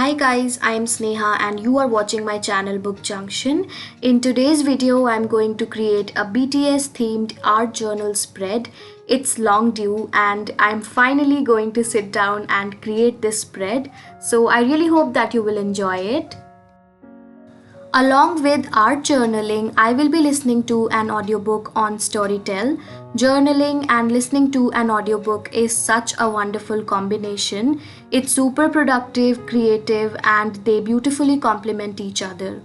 Hi guys, I am Sneha and you are watching my channel Book Junction. In today's video, I'm going to create a BTS themed art journal spread. It's long due and I'm finally going to sit down and create this spread. So I really hope that you will enjoy it. Along with art journaling, I will be listening to an audiobook on Storytel. Journaling and listening to an audiobook is such a wonderful combination. It's super productive, creative, and they beautifully complement each other.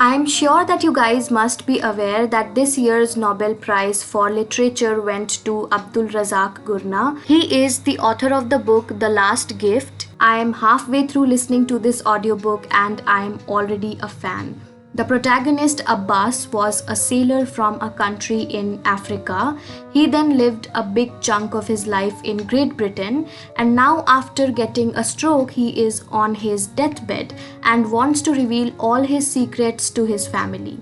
I'm sure that you guys must be aware that this year's Nobel Prize for Literature went to Abdul Razak Gurna. He is the author of the book The Last Gift. I am halfway through listening to this audiobook and I am already a fan. The protagonist Abbas was a sailor from a country in Africa. He then lived a big chunk of his life in Great Britain, and now after getting a stroke he is on his deathbed and wants to reveal all his secrets to his family.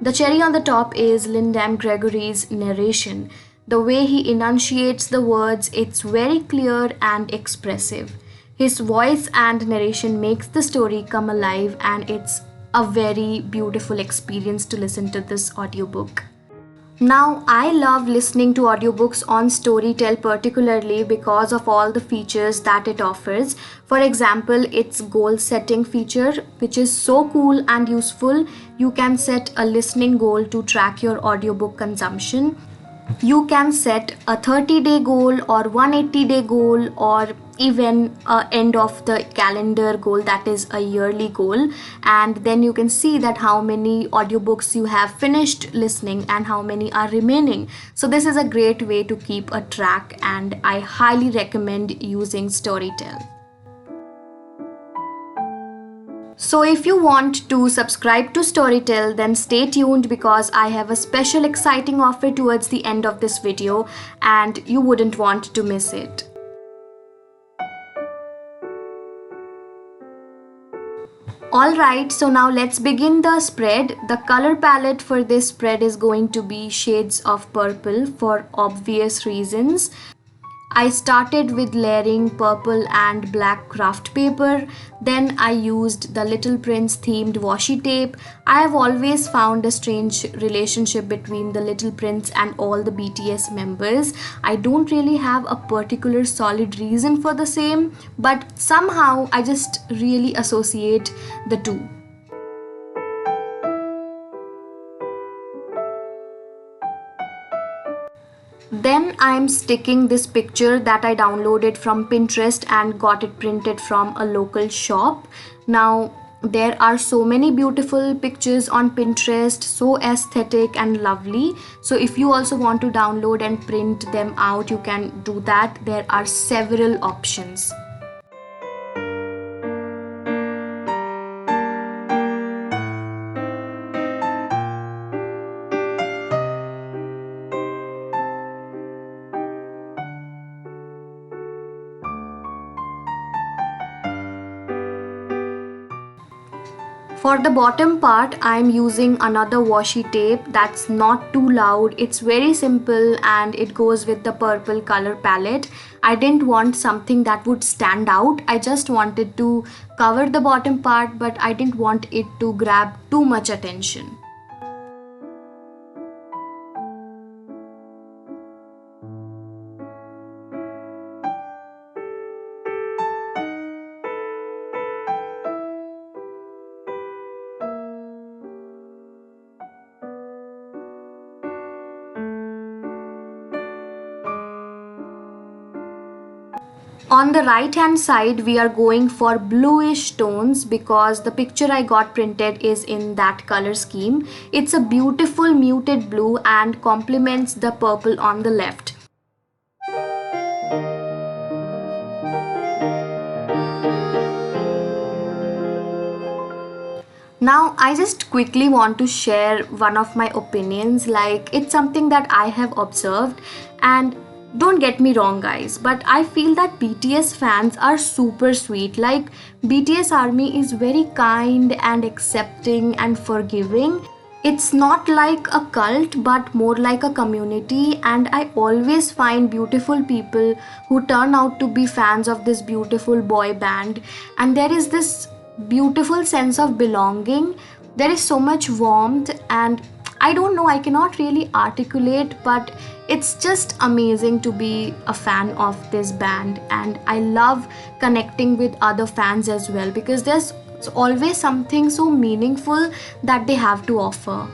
The cherry on the top is Lyndon Gregory's narration. The way he enunciates the words, it's very clear and expressive. His voice and narration makes the story come alive, and it's a very beautiful experience to listen to this audiobook. Now, I love listening to audiobooks on Storytel particularly because of all the features that it offers. For example, its goal setting feature, which is so cool and useful. You can set a listening goal to track your audiobook consumption. You can set a 30-day goal or 180-day goal or even a end of the calendar goal, that is a yearly goal, and then you can see that how many audiobooks you have finished listening and how many are remaining. So this is a great way to keep a track and I highly recommend using Storytel. So if you want to subscribe to Storytel, then stay tuned because I have a special exciting offer towards the end of this video and you wouldn't want to miss it. Alright, so now let's begin the spread. The color palette for this spread is going to be shades of purple for obvious reasons. I started with layering purple and black craft paper, then I used the Little Prince themed washi tape. I have always found a strange relationship between the Little Prince and all the BTS members. I don't really have a particular solid reason for the same, but somehow I just really associate the two. Then I'm sticking this picture that I downloaded from Pinterest and got it printed from a local shop. Now there are so many beautiful pictures on Pinterest, so aesthetic and lovely. So if you also want to download and print them out, you can do that. There are several options. For the bottom part, I am using another washi tape that's not too loud. It's very simple and it goes with the purple color palette. I didn't want something that would stand out. I just wanted to cover the bottom part, but I didn't want it to grab too much attention. On the right hand side, we are going for bluish tones because the picture I got printed is in that color scheme. It's a beautiful muted blue and complements the purple on the left. Now I just quickly want to share one of my opinions, like it's something that I have observed, and don't get me wrong guys, but I feel that BTS fans are super sweet. Like BTS army is very kind and accepting and forgiving. It's not like a cult but more like a community, and I always find beautiful people who turn out to be fans of this beautiful boy band, and there is this beautiful sense of belonging. There is so much warmth, and I don't know, I cannot really articulate, but it's just amazing to be a fan of this band. And I love connecting with other fans as well because there's always something so meaningful that they have to offer.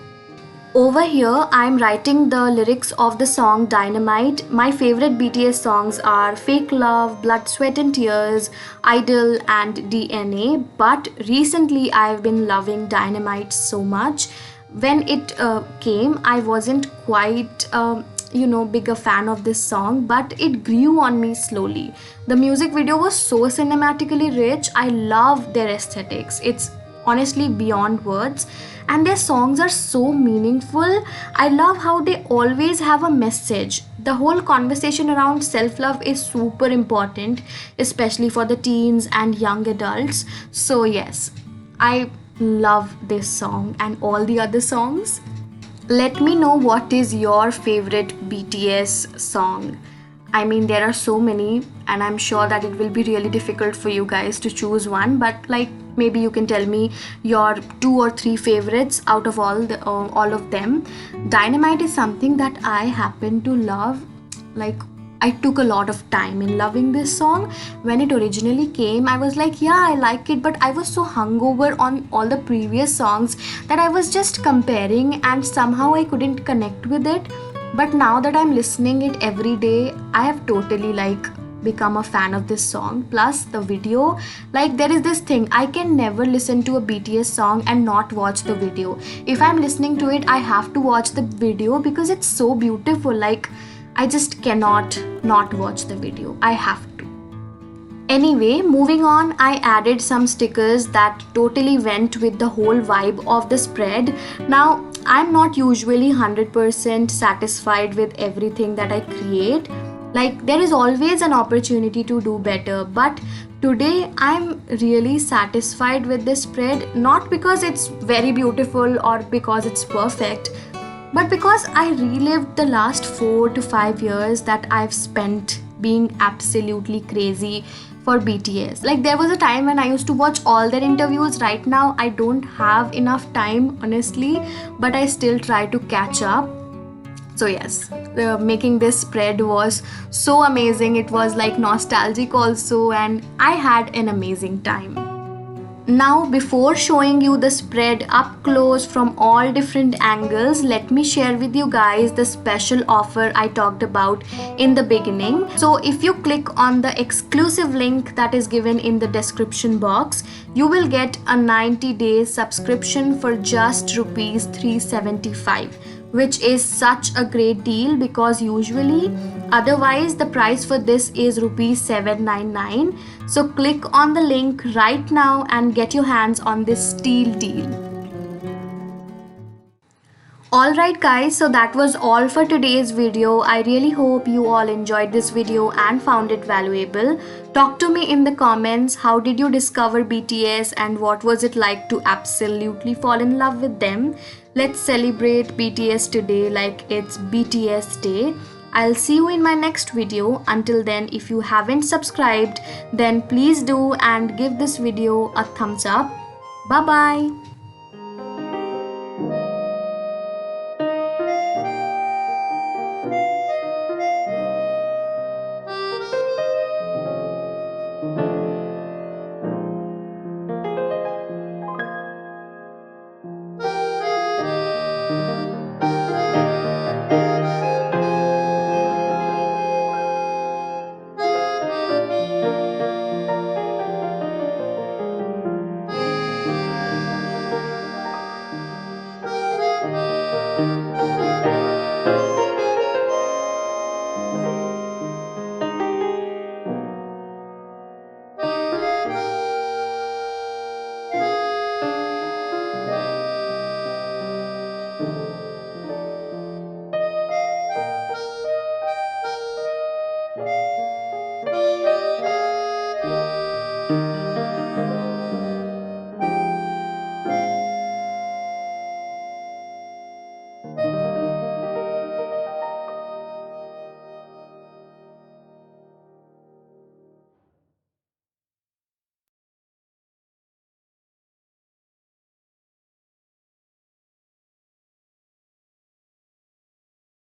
Over here, I'm writing the lyrics of the song Dynamite. My favorite BTS songs are Fake Love, Blood, Sweat and Tears, Idol, and DNA. But recently, I've been loving Dynamite so much. When it came, I wasn't quite big a fan of this song, but it grew on me slowly. The music video was so cinematically rich. I love their aesthetics. It's honestly beyond words, and their songs are so meaningful. I love how they always have a message. The whole conversation around self-love is super important, especially for the teens and young adults. So yes, I love this song and all the other songs. Let me know what is your favorite BTS song. I mean, there are so many, and I'm sure that it will be really difficult for you guys to choose one, but like maybe you can tell me your 2 or 3 favorites out of all of them. Dynamite is something that I happen to love. Like, I took a lot of time in loving this song. When it originally came, I was like, yeah, I like it, but I was so hungover on all the previous songs that I was just comparing and somehow I couldn't connect with it. But now that I'm listening it every day, I have totally become a fan of this song. Plus the video, like there is this thing, I can never listen to a BTS song and not watch the video. If I'm listening to it, I have to watch the video because it's so beautiful. Like, I just cannot not watch the video. I have to. Anyway, moving on, I added some stickers that totally went with the whole vibe of the spread. Now, I'm not usually 100% satisfied with everything that I create. Like, there is always an opportunity to do better, but today I'm really satisfied with this spread, not because it's very beautiful or because it's perfect, but because I relived the last 4 to 5 years that I've spent being absolutely crazy for BTS. Like, there was a time when I used to watch all their interviews. Right now, I don't have enough time, honestly, but I still try to catch up. So yes, making this spread was so amazing. It was like nostalgic also, and I had an amazing time. Now, before showing you the spread up close from all different angles, let me share with you guys the special offer I talked about in the beginning. So if you click on the exclusive link that is given in the description box, you will get a 90-day subscription for just rupees 375, which is such a great deal because usually otherwise the price for this is rupees 799. So click on the link right now and get your hands on this steal deal. Alright guys, so that was all for today's video. I really hope you all enjoyed this video and found it valuable. Talk to me in the comments, how did you discover BTS and what was it like to absolutely fall in love with them? Let's celebrate BTS today like it's BTS Day. I'll see you in my next video. Until then, if you haven't subscribed, then please do and give this video a thumbs up. Bye bye.